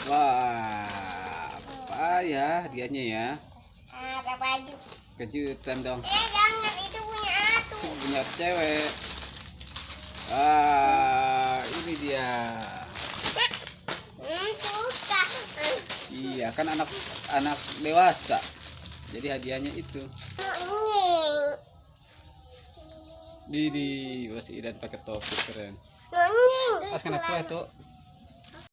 Wah, apa ya hadiahnya ya? Ada baju. Kejutan dong. Jangan, itu punya aku. Punya cewek. Ah, ini dia. Suka. Iya, kan anak dewasa. Jadi hadiahnya itu. Didi, masih Idan pakai topi keren. Pas kenapa itu?